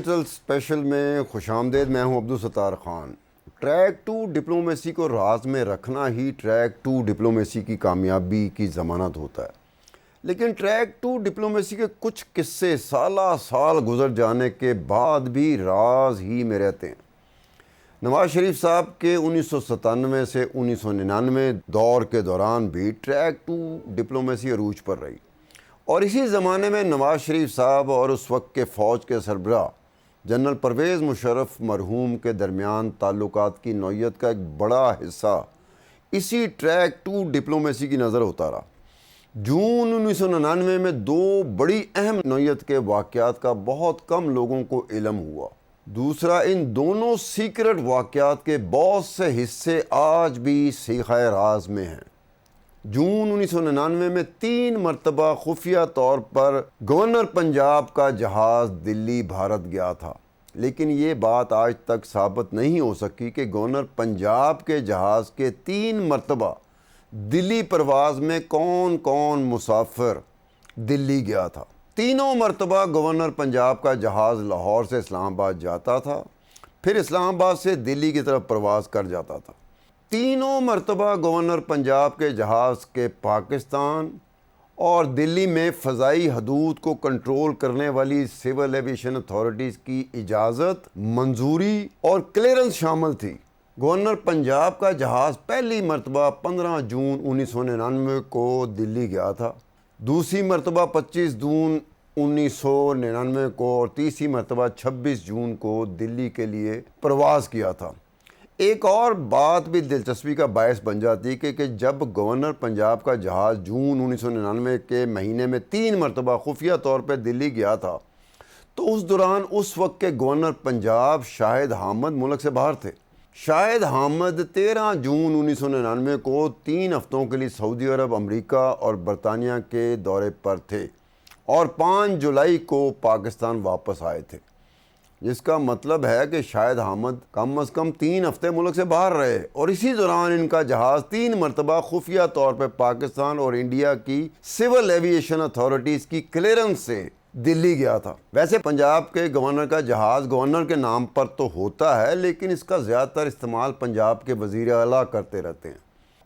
Digital special میں خوش آمدید. میں ہوں Abdul Sattar Khan. Track two diplomacy کو راز میں رکھنا ہی ٹریک ٹو ڈپلومیسی کی کامیابی کی ضمانت ہوتا ہے. لیکن ٹریک ٹو ڈپلومیسی کے کچھ قصے سالہ سال گزر جانے کے بعد بھی راز ہی میں رہتے ہیں. نواز شریف صاحب کے 1997 سے 1999 دور کے دوران بھی ٹریک ٹو ڈپلومیسی عروج پر رہی، اور اسی زمانے میں نواز شریف صاحب اور اس وقت کے فوج کے سربراہ جنرل پرویز مشرف مرحوم کے درمیان تعلقات کی نوعیت کا ایک بڑا حصہ اسی ٹریک ٹو ڈپلومیسی کی نظر ہوتا رہا. جون 1999 میں دو بڑی اہم نوعیت کے واقعات کا بہت کم لوگوں کو علم ہوا. دوسرا، ان دونوں سیکرٹ واقعات کے بہت سے حصے آج بھی سیخۂ راز میں ہیں. جون 1999 میں 3 مرتبہ خفیہ طور پر گورنر پنجاب کا جہاز دلی بھارت گیا تھا، لیکن یہ بات آج تک ثابت نہیں ہو سکی کہ گورنر پنجاب کے جہاز کے 3 مرتبہ دلی پرواز میں کون کون مسافر دلی گیا تھا. تینوں مرتبہ گورنر پنجاب کا جہاز لاہور سے اسلام آباد جاتا تھا، پھر اسلام آباد سے دلی کی طرف پرواز کر جاتا تھا. تینوں مرتبہ گورنر پنجاب کے جہاز کے پاکستان اور دلی میں فضائی حدود کو کنٹرول کرنے والی سول ایویشن اتھارٹیز کی اجازت، منظوری اور کلیئرنس شامل تھی. گورنر پنجاب کا جہاز پہلی مرتبہ 15 جون 1999 کو دلی گیا تھا، دوسری مرتبہ 25 جون 1999 کو اور تیسری مرتبہ 26 جون کو دلی کے لیے پرواز کیا تھا. ایک اور بات بھی دلچسپی کا باعث بن جاتی کہ جب گورنر پنجاب کا جہاز جون 1999 کے مہینے میں 3 مرتبہ خفیہ طور پہ دلی گیا تھا، تو اس دوران اس وقت کے گورنر پنجاب شاہد حامد ملک سے باہر تھے. شاہد حامد 13 جون 1999 کو 3 ہفتوں کے لیے سعودی عرب، امریکہ اور برطانیہ کے دورے پر تھے اور 5 جولائی کو پاکستان واپس آئے تھے، جس کا مطلب ہے کہ شاہد حامد کم از کم 3 ہفتے ملک سے باہر رہے، اور اسی دوران ان کا جہاز 3 مرتبہ خفیہ طور پہ پاکستان اور انڈیا کی سول ایویشن اتھارٹیز کی کلیئرنس سے دلی گیا تھا. ویسے پنجاب کے گورنر کا جہاز گورنر کے نام پر تو ہوتا ہے، لیکن اس کا زیادہ تر استعمال پنجاب کے وزیر اعلیٰ کرتے رہتے ہیں،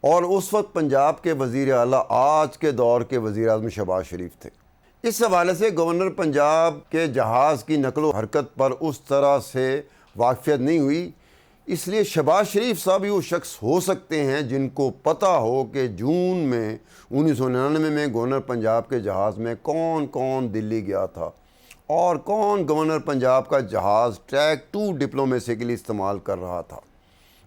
اور اس وقت پنجاب کے وزیر اعلیٰ آج کے دور کے وزیر اعظم شہباز شریف تھے. اس حوالے سے گورنر پنجاب کے جہاز کی نقل و حرکت پر اس طرح سے واقفیت نہیں ہوئی، اس لیے شہباز شریف صاحب ہی وہ شخص ہو سکتے ہیں جن کو پتہ ہو کہ جون میں 1999 میں گورنر پنجاب کے جہاز میں کون کون دلی گیا تھا اور کون گورنر پنجاب کا جہاز ٹریک ٹو ڈپلومیسی کے لیے استعمال کر رہا تھا.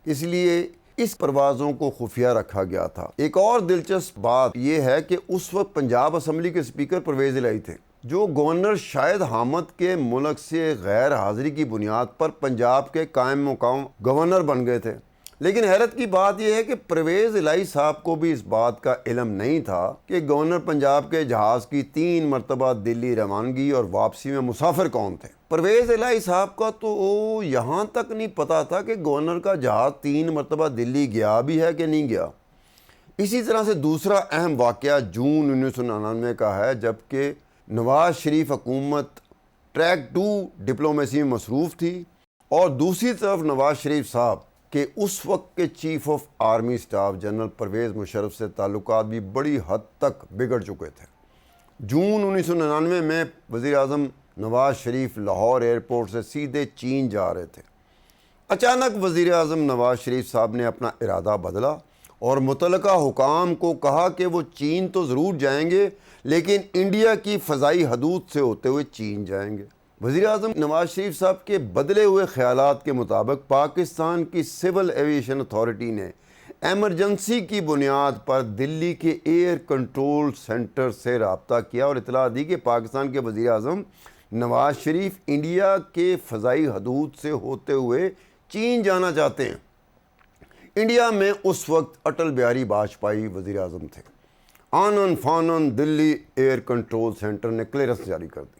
اس لیے اس پروازوں کو خفیہ رکھا گیا تھا. ایک اور دلچسپ بات یہ ہے کہ اس وقت پنجاب اسمبلی کے اسپیکر پرویز الہی تھے، جو گورنر شاہد حامد کے ملک سے غیر حاضری کی بنیاد پر پنجاب کے قائم مقام گورنر بن گئے تھے. لیکن حیرت کی بات یہ ہے کہ پرویز الہی صاحب کو بھی اس بات کا علم نہیں تھا کہ گورنر پنجاب کے جہاز کی 3 مرتبہ دلی روانگی اور واپسی میں مسافر کون تھے. پرویز الہی صاحب کا تو یہاں تک نہیں پتا تھا کہ گورنر کا جہاز 3 مرتبہ دلی گیا بھی ہے کہ نہیں گیا. اسی طرح سے دوسرا اہم واقعہ جون 1999 کا ہے، جبکہ نواز شریف حکومت ٹریک ٹو ڈپلومیسی میں مصروف تھی، اور دوسری طرف نواز شریف صاحب کہ اس وقت کے chief of army staff general Pervez Musharraf سے تعلقات بھی بڑی حد تک بگڑ چکے تھے. جون 1999 میں وزیر اعظم نواز شریف لاہور ایئرپورٹ سے سیدھے چین جا رہے تھے. اچانک وزیر اعظم نواز شریف صاحب نے اپنا ارادہ بدلا اور متعلقہ حکام کو کہا کہ وہ چین تو ضرور جائیں گے، لیکن انڈیا کی فضائی حدود سے ہوتے ہوئے چین جائیں گے. وزیر اعظم نواز شریف صاحب کے بدلے ہوئے خیالات کے مطابق پاکستان کی سول ایویشن اتھارٹی نے ایمرجنسی کی بنیاد پر دلی کے ایئر کنٹرول سینٹر سے رابطہ کیا اور اطلاع دی کہ پاکستان کے وزیر اعظم نواز شریف انڈیا کے فضائی حدود سے ہوتے ہوئے چین جانا چاہتے ہیں. انڈیا میں اس وقت اٹل بہاری واجپئی وزیر اعظم تھے. آنن فانن دلی ایئر کنٹرول سینٹر نے کلیئرنس جاری کر دی.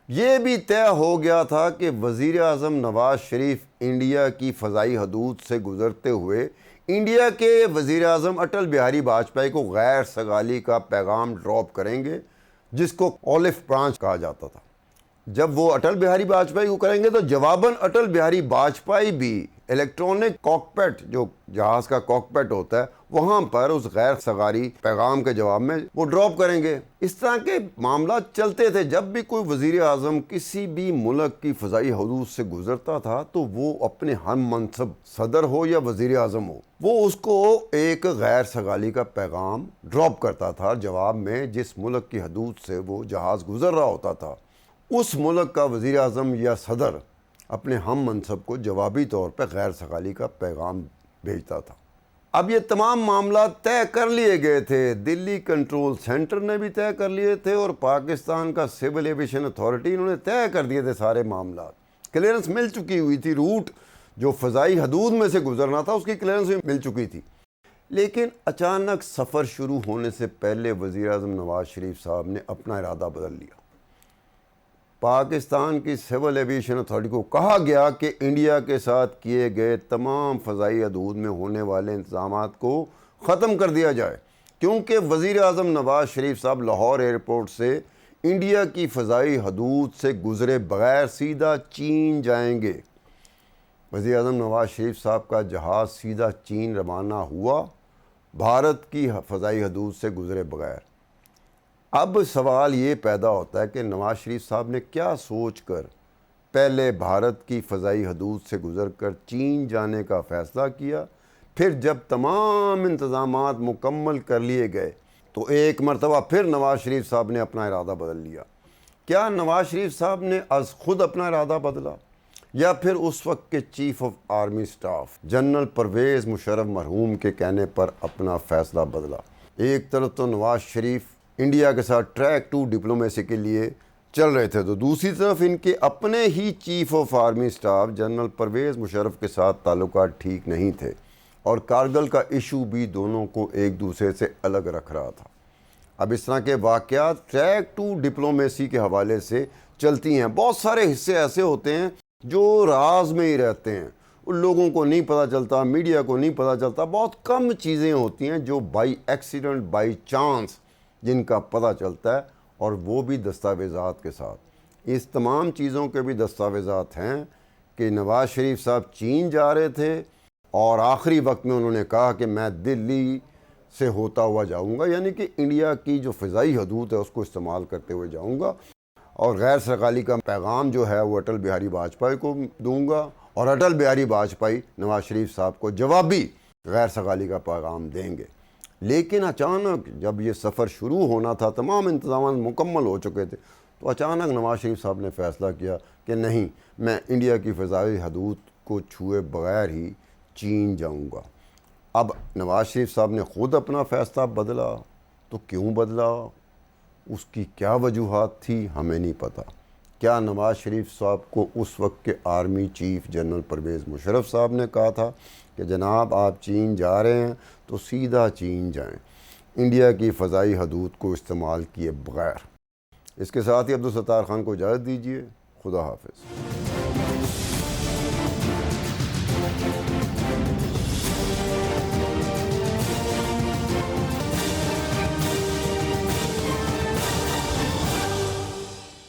یہ بھی طے ہو گیا تھا کہ وزیر اعظم نواز شریف انڈیا کی فضائی حدود سے گزرتے ہوئے انڈیا کے وزیر اعظم اٹل بہاری واجپئی کو غیر سگالی کا پیغام ڈراپ کریں گے، جس کو اولف برانچ کہا جاتا تھا. جب وہ اٹل بہاری واجپئی کو کریں گے تو جواباً اٹل بہاری واجپئی بھی الیکٹرانک کاکپٹ، جو جہاز کا کاکپٹ ہوتا ہے، وہاں پر اس غیر سرکاری پیغام کے جواب میں وہ ڈراپ کریں گے۔ اس طرح کے معاملات چلتے تھے۔ جب بھی کوئی وزیر اعظم کسی بھی ملک کی فضائی حدود سے گزرتا تھا تو وہ اپنے ہم منصب صدر ہو یا وزیر اعظم ہو، وہ اس کو ایک غیر سرکاری کا پیغام ڈراپ کرتا تھا جواب میں، جس ملک کی حدود سے وہ جہاز گزر رہا ہوتا تھا۔ اس ملک کا وزیر اعظم یا صدر اپنے ہم منصب کو جوابی طور پہ غیر سرکاری کا پیغام بھیجتا تھا۔ اب یہ تمام معاملات طے کر لیے گئے تھے، دلی کنٹرول سینٹر نے بھی طے کر لیے تھے اور پاکستان کا سول ایویشن اتھارٹی، انہوں نے طے کر دیے تھے سارے معاملات۔ کلیئرنس مل چکی ہوئی تھی، روٹ جو فضائی حدود میں سے گزرنا تھا اس کی کلیئرنس بھی مل چکی تھی۔ لیکن اچانک سفر شروع ہونے سے پہلے وزیر اعظم نواز شریف صاحب نے اپنا ارادہ بدل لیا۔ پاکستان کی سول ایویشن اتھارٹی کو کہا گیا کہ انڈیا کے ساتھ کیے گئے تمام فضائی حدود میں ہونے والے انتظامات کو ختم کر دیا جائے، کیونکہ وزیر اعظم نواز شریف صاحب لاہور ایئرپورٹ سے انڈیا کی فضائی حدود سے گزرے بغیر سیدھا چین جائیں گے۔ وزیر اعظم نواز شریف صاحب کا جہاز سیدھا چین روانہ ہوا، بھارت کی فضائی حدود سے گزرے بغیر۔ اب سوال یہ پیدا ہوتا ہے کہ نواز شریف صاحب نے کیا سوچ کر پہلے بھارت کی فضائی حدود سے گزر کر چین جانے کا فیصلہ کیا، پھر جب تمام انتظامات مکمل کر لیے گئے تو ایک مرتبہ پھر نواز شریف صاحب نے اپنا ارادہ بدل لیا۔ کیا نواز شریف صاحب نے از خود اپنا ارادہ بدلا یا پھر اس وقت کے chief of army staff general Pervez Musharraf مرحوم کے کہنے پر اپنا فیصلہ بدلا؟ ایک طرف تو نواز شریف انڈیا کے ساتھ ٹریک 2 ڈپلومیسی کے لیے چل رہے تھے، تو دوسری طرف ان کے اپنے ہی chief of army staff general Pervez Musharraf کے ساتھ تعلقات ٹھیک نہیں تھے اور کارگل کا ایشو بھی دونوں کو ایک دوسرے سے الگ رکھ رہا تھا۔ اب اس طرح کے واقعات ٹریک 2 ڈپلومیسی کے حوالے سے چلتی ہیں۔ بہت سارے حصے ایسے ہوتے ہیں جو راز میں ہی رہتے ہیں، ان لوگوں کو نہیں پتہ چلتا، میڈیا کو نہیں پتہ چلتا۔ بہت کم چیزیں ہوتی ہیں جو بائی ایکسیڈنٹ، بائی چانس جن کا پتہ چلتا ہے، اور وہ بھی دستاویزات کے ساتھ۔ اس تمام چیزوں کے بھی دستاویزات ہیں کہ نواز شریف صاحب چین جا رہے تھے اور آخری وقت میں انہوں نے کہا کہ میں دلی سے ہوتا ہوا جاؤں گا، یعنی کہ انڈیا کی جو فضائی حدود ہے اس کو استعمال کرتے ہوئے جاؤں گا، اور غیر سرکاری کا پیغام جو ہے وہ اٹل بہاری واجپئی کو دوں گا، اور اٹل بہاری واجپئی نواز شریف صاحب کو جوابی غیر سرکاری کا پیغام دیں گے۔ لیکن اچانک جب یہ سفر شروع ہونا تھا، تمام انتظامات مکمل ہو چکے تھے، تو اچانک نواز شریف صاحب نے فیصلہ کیا کہ نہیں، میں انڈیا کی فضائی حدود کو چھوئے بغیر ہی چین جاؤں گا۔ اب نواز شریف صاحب نے خود اپنا فیصلہ بدلا، تو کیوں بدلا؟ اس کی کیا وجوہات تھی ہمیں نہیں پتہ۔ کیا نواز شریف صاحب کو اس وقت کے army chief general Pervez Musharraf sahab نے کہا تھا کہ جناب آپ چین جا رہے ہیں تو سیدھا چین جائیں، انڈیا کی فضائی حدود کو استعمال کیے بغیر؟ اس کے ساتھ ہی عبدالستار خان کو اجازت دیجیے۔ خدا حافظ۔